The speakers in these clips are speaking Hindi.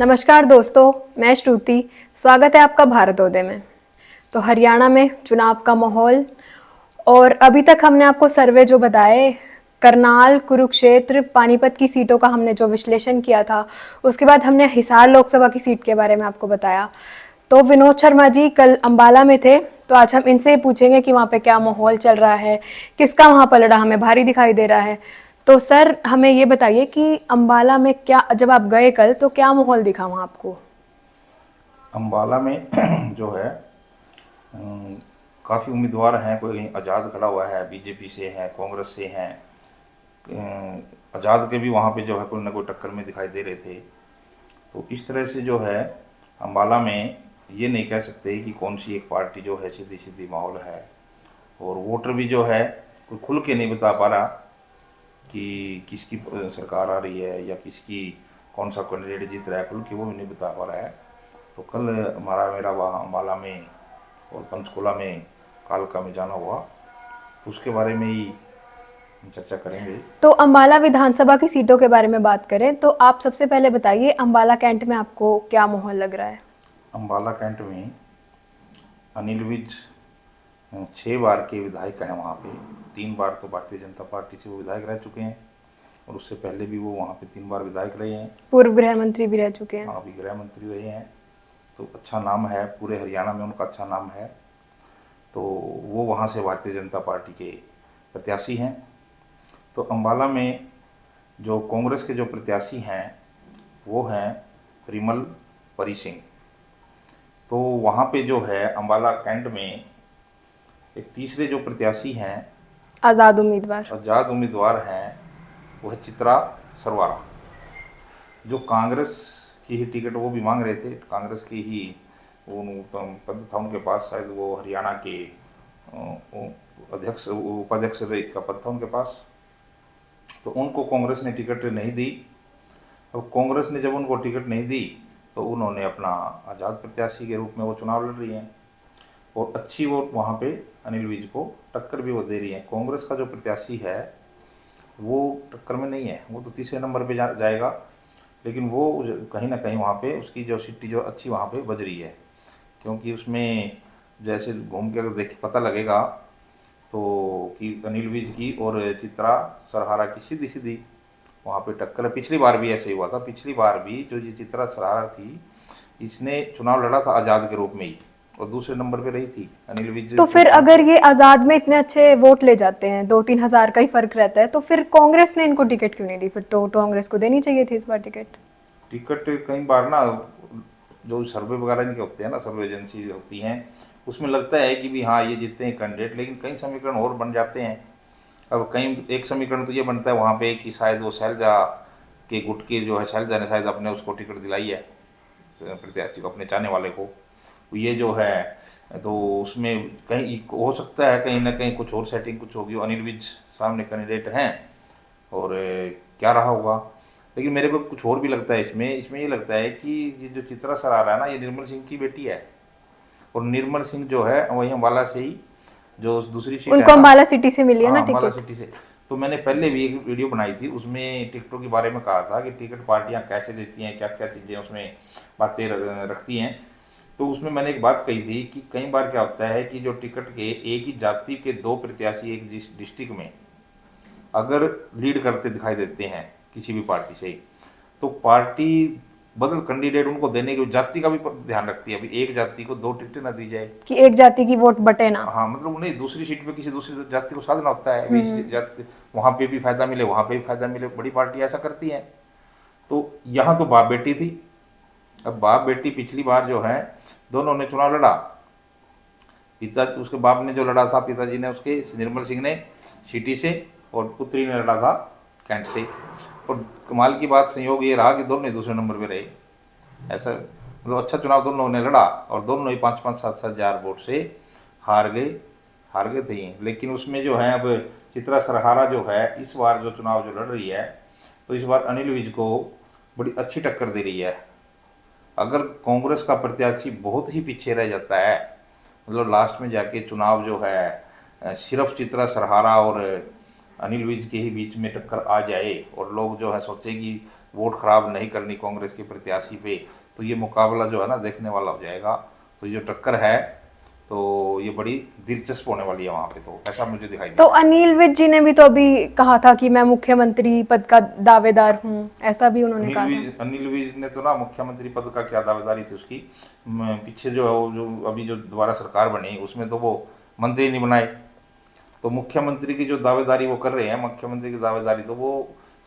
नमस्कार दोस्तों, मैं श्रुति। स्वागत है आपका भारतोदय में। तो हरियाणा में चुनाव का माहौल, और अभी तक हमने आपको सर्वे जो बताए, करनाल, कुरुक्षेत्र, पानीपत की सीटों का हमने जो विश्लेषण किया था, उसके बाद हमने हिसार लोकसभा की सीट के बारे में आपको बताया। तो विनोद शर्मा जी कल अंबाला में थे, तो आज हम इनसे पूछेंगे कि वहाँ पे क्या माहौल चल रहा है, किसका वहाँ पलड़ा हमें भारी दिखाई दे रहा है। तो सर, हमें ये बताइए कि अंबाला में क्या, जब आप गए कल, तो क्या माहौल दिखा वहाँ आपको? अम्बाला में जो है काफ़ी उम्मीदवार हैं। कोई आज़ाद खड़ा हुआ है, बीजेपी से हैं, कांग्रेस से हैं। आज़ाद के भी वहाँ पे जो है कोई ना कोई टक्कर में दिखाई दे रहे थे। तो इस तरह से जो है अम्बाला में ये नहीं कह सकते कि कौन सी एक पार्टी जो है सीधी सीधी माहौल है। और वोटर भी जो है कोई खुल के नहीं बता पा रहा कि किसकी सरकार आ रही है या किसकी कौन सा कैंडिडेट जीत रहा है, खुल के वो भी नहीं बता पा रहा है। तो कल मेरा वहाँ अम्बाला में और पंचकुला में कालका में जाना हुआ, तो उसके बारे में ही हम चर्चा करेंगे। तो अंबाला विधानसभा की सीटों के बारे में बात करें तो आप सबसे पहले बताइए, अंबाला कैंट में आपको क्या माहौल लग रहा है? अम्बाला कैंट में अनिल विज 6 बार के विधायक हैं वहाँ पे। 3 बार तो भारतीय जनता पार्टी से वो विधायक रह चुके हैं, और उससे पहले भी वो वहाँ पे 3 बार विधायक रहे हैं। पूर्व गृह मंत्री भी रह चुके हैं। हाँ, अभी गृह मंत्री रहे हैं। तो अच्छा नाम है, पूरे हरियाणा में उनका अच्छा नाम है। तो वो वहाँ से भारतीय जनता पार्टी के प्रत्याशी हैं। तो अम्बाला में जो कांग्रेस के जो प्रत्याशी हैं वो हैं रिमल परी सिंह। तो वहाँ पे जो है अम्बाला कैंट में एक तीसरे जो प्रत्याशी हैं, आजाद उम्मीदवार। आज़ाद उम्मीदवार हैं, वो है चित्रा सरवारा, जो कांग्रेस की ही टिकट वो भी मांग रहे थे। कांग्रेस की ही वो पद था उनके पास, शायद वो हरियाणा के अध्यक्ष उपाध्यक्ष का पद था उनके पास। तो उनको कांग्रेस ने टिकट नहीं दी। अब कांग्रेस ने जब उनको टिकट नहीं दी तो उन्होंने अपना आज़ाद प्रत्याशी के रूप में वो चुनाव लड़ रही हैं, और अच्छी वोट वहाँ पे अनिल विज को टक्कर भी वो दे रही है। कांग्रेस का जो प्रत्याशी है वो टक्कर में नहीं है, वो तो तीसरे नंबर पे जाएगा, लेकिन वो कहीं ना कहीं वहाँ पे उसकी जो सिटी जो अच्छी वहाँ पे बज रही है। क्योंकि उसमें जैसे घूम के अगर देख पता लगेगा तो कि अनिल विज की और चित्रा सरहारा की सीधी सीधी वहाँ पे टक्कर है। पिछली बार भी ऐसे ही हुआ था। पिछली बार भी जो ये चित्रा सरहारा थी, इसने चुनाव लड़ा था आज़ाद के रूप में ही, और दूसरे नंबर पे रही थी। अनिल विज तो फिर अगर ये आजाद में इतने अच्छे वोट ले जाते हैं, 2-3 हजार का ही फर्क रहता है, तो फिर कांग्रेस ने इनको टिकट क्यों नहीं दी? फिर तो कांग्रेस को देनी चाहिए थी इस बार टिकट। टिकट कई बार ना जो सर्वे वगैरह इनके होते हैं ना, सर्वे एजेंसी होती हैं, उसमें लगता है कि भी हाँ ये जीतते हैं कैंडिडेट, लेकिन कई समीकरण और बन जाते हैं। अब कई एक समीकरण तो ये बनता है वहाँ पे कि शायद वो शैलजा के गुट के जो है, शैलजा ने शायद अपने उसको टिकट दिलाई है प्रत्याशी को, अपने चाहने वाले को। ये जो है तो उसमें कहीं हो सकता है कहीं ना कहीं कुछ और सेटिंग कुछ होगी। अनिल विज सामने कैंडिडेट हैं, और क्या रहा होगा। लेकिन मेरे को कुछ और भी लगता है इसमें इसमें ये लगता है कि ये जो चित्रा सर आ रहा है ना, ये निर्मल सिंह की बेटी है। और निर्मल सिंह जो है वही अम्बाला से ही, जो दूसरी सीट उनको है ना। अंबाला सिटी से मिली है ना हाँ, अम्बाला टिकट। सिटी से। तो मैंने पहले भी एक वीडियो बनाई थी, उसमें टिकटों के बारे में कहा था कि टिकट पार्टियां कैसे देती हैं, क्या क्या चीज़ें उसमें बातें रखती हैं। तो उसमें मैंने एक बात कही थी कि कई बार क्या होता है कि जो टिकट के एक ही जाति के दो प्रत्याशी एक डिस्ट्रिक्ट में अगर लीड करते दिखाई देते हैं किसी भी पार्टी से, तो पार्टी बदल कैंडिडेट उनको देने की जाति का भी ध्यान रखती है। अभी एक जाति को दो टिकटें ना दी जाए। कि एक जाति की वोट बटे ना। हाँ, मतलब उन्हें दूसरी सीट पे किसी दूसरी जाति को साधना होता है, अभी इस जाति वहाँ पे भी फायदा मिले वहाँ पे भी फायदा मिले। बड़ी पार्टी ऐसा करती है। तो यहाँ तो बाप बेटी थी। अब बाप बेटी पिछली बार जो है दोनों ने चुनाव लड़ा। पिता उसके बाप ने जो लड़ा था, पिताजी ने उसके निर्मल सिंह ने सिटी से, और पुत्री ने लड़ा था कैंट से। और कमाल की बात संयोग ये रहा कि दोनों ही दूसरे नंबर पे रहे। ऐसा मतलब अच्छा चुनाव दोनों ने लड़ा, और दोनों ही 5-5, 7-7 हजार वोट से हार गए। हार गए थे। लेकिन उसमें जो है अब चित्रा सरहारा जो है इस बार जो चुनाव जो लड़ रही है, तो इस बार अनिल विज को बड़ी अच्छी टक्कर दे रही है। अगर कांग्रेस का प्रत्याशी बहुत ही पीछे रह जाता है, मतलब लास्ट में जाके चुनाव जो है सिर्फ चित्रा सरहारा और अनिल विज के ही बीच में टक्कर आ जाए, और लोग जो है सोचे कि वोट खराब नहीं करनी कांग्रेस के प्रत्याशी पे, तो ये मुकाबला जो है ना देखने वाला हो जाएगा। तो ये जो टक्कर है तो ये बड़ी दिलचस्प होने वाली है वहाँ पे, तो ऐसा मुझे दिखाई तो देता है। अनिल विज जी ने भी तो अभी कहा था कि मैं मुख्यमंत्री पद का दावेदार हूँ, ऐसा भी उन्होंने कहा था। अनिल विज ने तो ना मुख्यमंत्री पद का क्या दावेदारी थी उसकी, पीछे जो है वो जो अभी जो दोबारा सरकार बनी उसमें तो वो मंत्री नहीं बनाए। तो मुख्यमंत्री की जो दावेदारी वो कर रहे हैं, मुख्यमंत्री की दावेदारी तो वो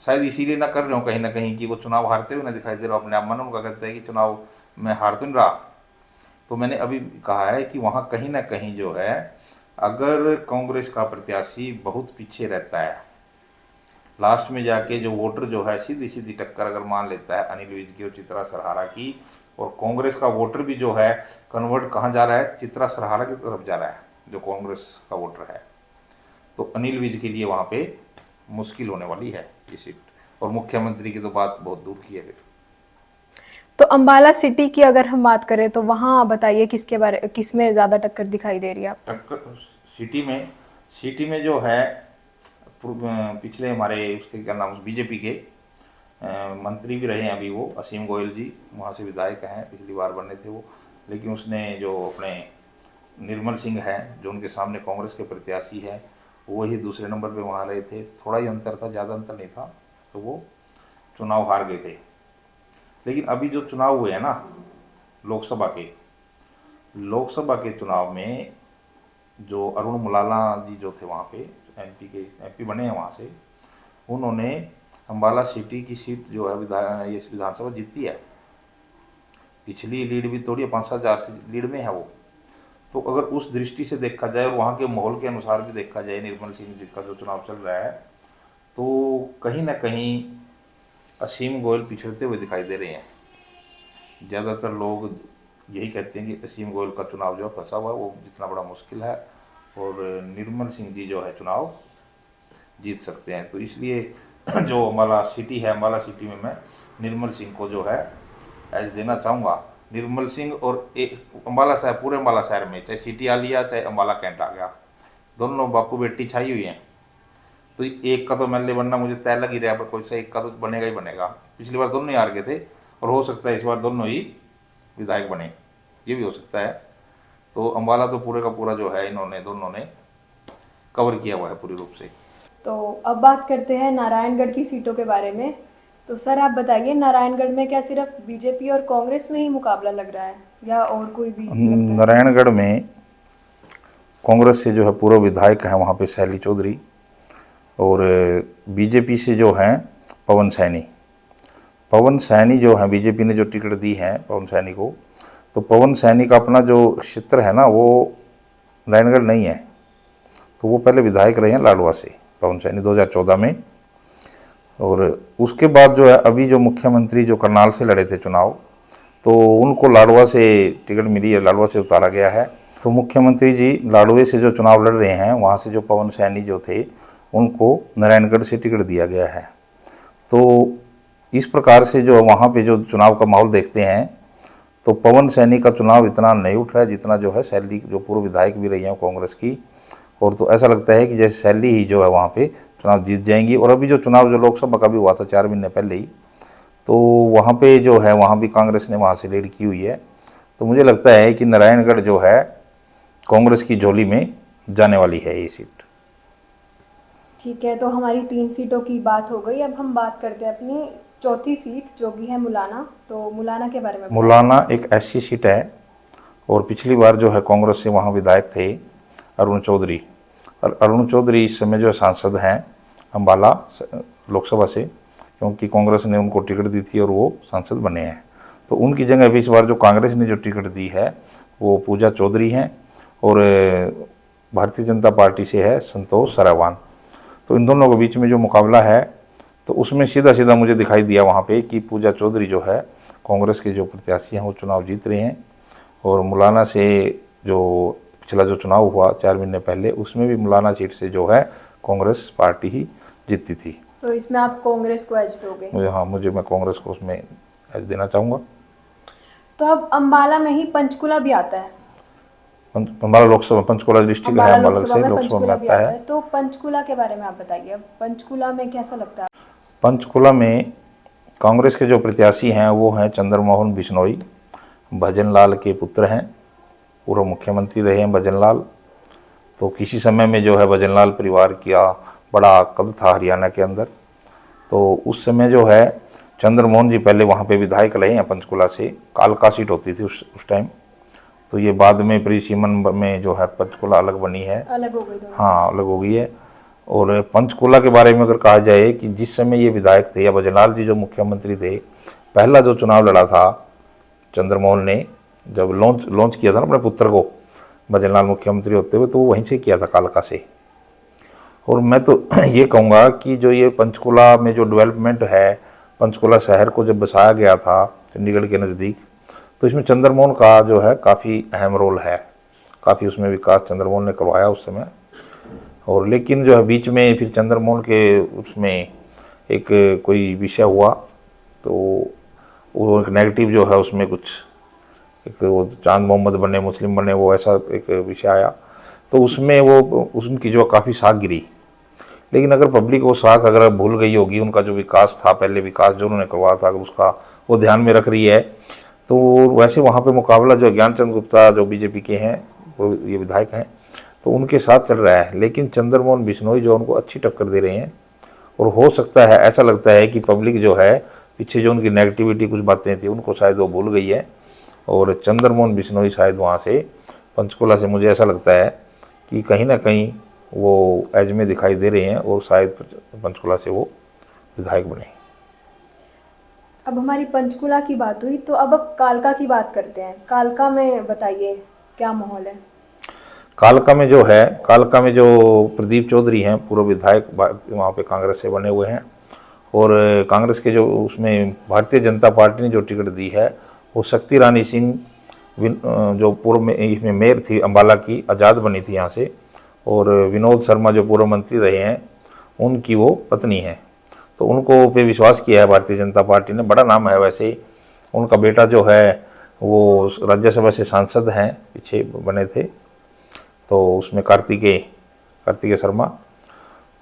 शायद इसीलिए ना कर रहे हो कहीं ना कहीं कि वो चुनाव हारते हुए ना दिखाई दे रहा, अपने आप मन उनका कहता है कि चुनाव में हार तो नहीं रहा। तो मैंने अभी कहा है कि वहाँ कहीं ना कहीं जो है अगर कांग्रेस का प्रत्याशी बहुत पीछे रहता है, लास्ट में जाके जो वोटर जो है सीधी सीधी टक्कर अगर मान लेता है अनिल विज की और चित्रा सरहारा की, और कांग्रेस का वोटर भी जो है कन्वर्ट कहाँ जा रहा है, चित्रा सरहारा की तरफ जा रहा है जो कांग्रेस का वोटर है, तो अनिल विज के लिए वहाँ पे मुश्किल होने वाली है ये सीट। और मुख्यमंत्री की तो बात बहुत दूर की है फिर। तो अंबाला सिटी की अगर हम बात करें तो वहाँ बताइए किसमें ज़्यादा टक्कर दिखाई दे रही है आपको? टक्कर सिटी में जो है पिछले हमारे उसके क्या नाम बीजेपी के मंत्री भी रहे हैं अभी वो असीम गोयल जी, वहाँ से विधायक हैं, पिछली बार बने थे वो, लेकिन उसने जो अपने निर्मल सिंह है जो उनके सामने कांग्रेस के प्रत्याशी है, वही दूसरे नंबर पे वहाँ रहे थे, थोड़ा ही अंतर था, ज़्यादा अंतर नहीं था, तो वो चुनाव हार गए थे। लेकिन अभी जो चुनाव हुए हैं ना लोकसभा के चुनाव में जो अरुण मुलाला जी जो थे वहाँ पे एमपी बने हैं वहाँ से, उन्होंने अम्बाला सिटी की सीट जो है विधानसभा जीती है। पिछली लीड भी तोड़ी 5-7 हज़ार से लीड में है वो। तो अगर उस दृष्टि से देखा जाए और वहाँ के माहौल के अनुसार भी देखा जाए, निर्मल सिंह जी का जो चुनाव चल रहा है, तो कहीं ना कहीं असीम गोयल पिछड़ते हुए दिखाई दे रहे हैं। ज़्यादातर लोग यही कहते हैं कि असीम गोयल का चुनाव जो फंसा हुआ है वो जितना बड़ा मुश्किल है, और निर्मल सिंह जी जो है चुनाव जीत सकते हैं। तो इसलिए जो अम्बाला सिटी है, अम्बाला सिटी में मैं निर्मल सिंह को जो है एज देना चाहूँगा। निर्मल सिंह और एक अम्बाला शहर, पूरे अम्बाला शहर में चाहे सिटी आ लिया चाहे अम्बाला कैंट आ गया, दोनों बापू बेटी छाई हुई हैं। तो एक का तो एमएलए बनना मुझे तय लग ही रहा है, पर कोई सा एक का तो बनेगा ही बनेगा। पिछली बार दोनों ही हार गए थे और हो सकता है इस बार दोनों ही विधायक बने, ये भी हो सकता है। तो अम्बाला तो पूरे का पूरा जो है इन्होंने दोनों ने कवर किया हुआ है पूरी रूप से। तो अब बात करते हैं नारायणगढ़ की सीटों के बारे में। तो सर आप बताइए, नारायणगढ़ में क्या सिर्फ बीजेपी और कांग्रेस में ही मुकाबला लग रहा है या और कोई भी लगता है? नारायणगढ़ में कांग्रेस से जो है पूर्व विधायक हैं वहाँ पे शैली चौधरी, और बीजेपी से जो हैं पवन सैनी जो है, बीजेपी ने जो टिकट दी है पवन सैनी को, तो पवन सैनी का अपना जो क्षेत्र है ना वो नारायणगढ़ नहीं है। तो वो पहले विधायक रहे हैं लाडवा से पवन सैनी 2014 में, और उसके बाद जो है अभी जो मुख्यमंत्री जो करनाल से लड़े थे चुनाव, तो उनको लाडवा से टिकट मिली है, लाडवा से उतारा गया है। तो मुख्यमंत्री जी लाडवे से जो चुनाव लड़ रहे हैं, वहाँ से जो पवन सैनी जो थे उनको नारायणगढ़ से टिकट दिया गया है। तो इस प्रकार से जो वहाँ पे जो चुनाव का माहौल देखते हैं, तो पवन सैनी का चुनाव इतना नहीं उठ रहा है जितना जो है शैली जो पूर्व विधायक भी रही हैं कांग्रेस की, और तो ऐसा लगता है कि जैसे शैली ही जो है वहाँ पे चुनाव जीत जाएंगी। और अभी जो चुनाव जो लोकसभा का भी हुआ था 4 महीने पहले ही, तो वहाँ पे जो है वहाँ भी कांग्रेस ने वहाँ से लीड की हुई है। तो मुझे लगता है कि नारायणगढ़ जो है कांग्रेस की झोली में जाने वाली है ये सीट। ठीक है, तो हमारी 3 सीटों की बात हो गई। अब हम बात करते हैं अपनी चौथी सीट जो कि है मुलाना। तो मुलाना के बारे में बताइए। मुलाना एक ऐसी सीट है, और पिछली बार जो है कांग्रेस से वहाँ विधायक थे अरुण चौधरी, और अरुण चौधरी इस समय जो सांसद हैं अम्बाला लोकसभा से, क्योंकि कांग्रेस ने उनको टिकट दी थी और वो सांसद बने हैं। तो उनकी जगह अभी इस बार जो कांग्रेस ने जो टिकट दी है वो पूजा चौधरी हैं, और भारतीय जनता पार्टी से है संतोष सरावान। तो इन दोनों के बीच में जो मुकाबला है, तो उसमें सीधा सीधा मुझे दिखाई दिया वहाँ पे कि पूजा चौधरी जो है कांग्रेस के जो प्रत्याशी हैं वो चुनाव जीत रहे हैं। और मुलाना से जो पिछला जो चुनाव हुआ 4 महीने पहले, उसमें भी मुलाना सीट से जो है कांग्रेस पार्टी ही जीतती थी। तो इसमें आप कांग्रेस को एज दोगे? मैं कांग्रेस को उसमें एज देना चाहूँगा। तो अब अम्बाला में ही पंचकुला भी आता है। अम्बाला लोकसभा, पंचकुला डिस्ट्रिक्ट है अम्बाला से, लोकसभा में आता है। तो पंचकुला के बारे में आप बताइए, अब पंचकुला में कैसा लगता है? पंचकुला में कांग्रेस के जो प्रत्याशी हैं वो हैं चंद्रमोहन बिश्नोई, भजनलाल के पुत्र हैं, पूर्व मुख्यमंत्री रहे हैं भजनलाल। तो किसी समय में जो है भजनलाल परिवार का बड़ा कद था हरियाणा के अंदर। तो उस समय जो है चंद्रमोहन जी पहले वहाँ पे विधायक रहे हैं पंचकुला से, कालका सीट होती थी उस टाइम। तो ये बाद में परिसीमन में जो है पंचकुला अलग बनी है, अलग हो गई दोनों। हाँ अलग हो गई है। और पंचकुला के बारे में अगर कहा जाए कि जिस समय ये विधायक थे या भजनलाल जी जो मुख्यमंत्री थे, पहला जो चुनाव लड़ा था चंद्रमोहन ने, जब लॉन्च किया था ना अपने पुत्र को भजनलाल मुख्यमंत्री होते हुए, तो वो वहीं से किया था कालका से। और मैं तो ये कहूँगा कि जो ये पंचकुला में जो डेवलपमेंट है, पंचकुला शहर को जब बसाया गया था चंडीगढ़ के नज़दीक, तो इसमें चंद्रमोहन का जो है काफ़ी अहम रोल है, काफ़ी उसमें विकास चंद्रमोहन ने करवाया उस समय। और लेकिन जो है बीच में फिर चंद्रमोहन के उसमें एक कोई विषय हुआ, तो वो एक नेगेटिव जो है उसमें कुछ एक वो चांद मोहम्मद बने, मुस्लिम बने, वो ऐसा एक विषय आया। तो उसमें वो उनकी जो काफ़ी साख गिरी। लेकिन अगर पब्लिक वो साख अगर भूल गई होगी, उनका जो विकास था, पहले विकास जो उन्होंने करवाया था, अगर उसका वो ध्यान में रख रही है, तो वैसे वहाँ पे मुकाबला जो ज्ञानचंद गुप्ता जो बीजेपी के हैं, वो ये विधायक हैं, तो उनके साथ चल रहा है। लेकिन चंद्रमोहन बिश्नोई जो उनको अच्छी टक्कर दे रहे हैं। और हो सकता है, ऐसा लगता है कि पब्लिक जो है पीछे जो उनकी नेगेटिविटी कुछ बातें थी उनको शायद वो भूल गई है, और चंद्रमोहन बिश्नोई शायद वहाँ से पंचकुला से मुझे ऐसा लगता है कि कहीं ना कहीं वो एज में दिखाई दे रहे हैं, और शायद पंचकुला से वो विधायक बने। अब हमारी पंचकुला की बात हुई, तो अब कालका की बात करते हैं। कालका में बताइए क्या माहौल है? कालका में जो है, कालका में जो प्रदीप चौधरी हैं, पूर्व विधायक वहाँ पे कांग्रेस से बने हुए हैं। और कांग्रेस के जो उसमें भारतीय जनता पार्टी ने जो टिकट दी है, वो शक्ति रानी सिंह जो पूर्व में इसमें मेयर थी अम्बाला की, आज़ाद बनी थी यहाँ से, और विनोद शर्मा जो पूर्व मंत्री रहे हैं, उनकी वो पत्नी है। तो उनको पे विश्वास किया है भारतीय जनता पार्टी ने, बड़ा नाम है वैसे। उनका बेटा जो है वो राज्यसभा से सांसद हैं, पीछे बने थे, तो उसमें कार्तिकेय शर्मा।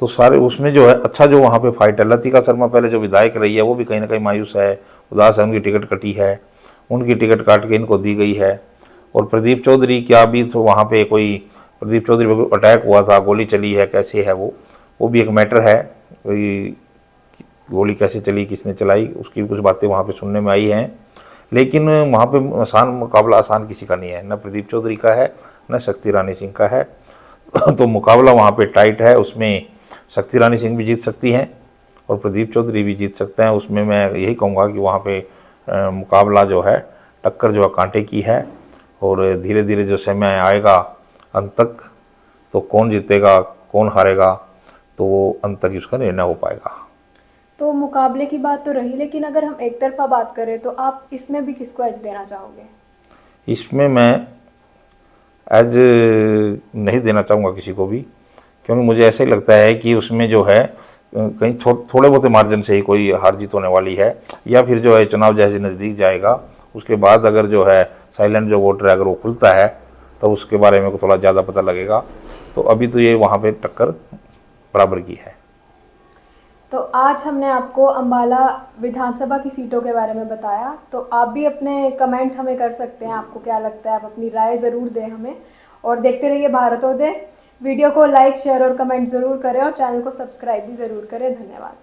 तो सारे उसमें जो है अच्छा जो वहाँ पे फाइट है। लतिका शर्मा पहले जो विधायक रही है, वो भी कहीं ना कहीं मायूस है, उदास है, उनकी टिकट कटी है, उनकी टिकट काट के इनको दी गई है। और प्रदीप चौधरी क्या भी तो वहाँ पे कोई प्रदीप चौधरी पर अटैक हुआ था, गोली चली है, कैसे है वो भी एक मैटर है। कोई गोली कैसे चली, किसने चलाई, उसकी कुछ बातें वहाँ पे सुनने में आई हैं। लेकिन वहाँ पे मुकाबला आसान किसी का नहीं है, न प्रदीप चौधरी का है, न शक्ति रानी सिंह का है। तो मुकाबला वहाँ पे टाइट है। उसमें शक्ति रानी सिंह भी जीत सकती हैं और प्रदीप चौधरी भी जीत सकते हैं। उसमें मैं यही कहूँगा कि वहाँ पे मुकाबला जो है, टक्कर जो है कांटे की है। और धीरे धीरे जो समय आएगा अंत तक, तो कौन जीतेगा कौन हारेगा, तो वो अंत तक उसका निर्णय हो पाएगा। तो मुकाबले की बात तो रही, लेकिन अगर हम एक तरफा बात करें तो आप इसमें भी किसको एज देना चाहोगे? इसमें मैं एज नहीं देना चाहूँगा किसी को भी, क्योंकि मुझे ऐसा ही लगता है कि उसमें जो है कहीं थोड़े बहुत मार्जिन से ही कोई हार जीत होने वाली है। या फिर जो है चुनाव जैसे नज़दीक जाएगा, उसके बाद अगर जो है साइलेंट जो वोटर है अगर वो खुलता है, तो उसके बारे में थोड़ा ज़्यादा पता लगेगा। तो अभी तो ये वहाँ पे टक्कर बराबर की है। तो आज हमने आपको अम्बाला विधानसभा की सीटों के बारे में बताया। तो आप भी अपने कमेंट हमें कर सकते हैं, आपको क्या लगता है, आप अपनी राय ज़रूर दें हमें। और देखते रहिए भारतोदय। वीडियो को लाइक, शेयर और कमेंट ज़रूर करें, और चैनल को सब्सक्राइब भी ज़रूर करें। धन्यवाद।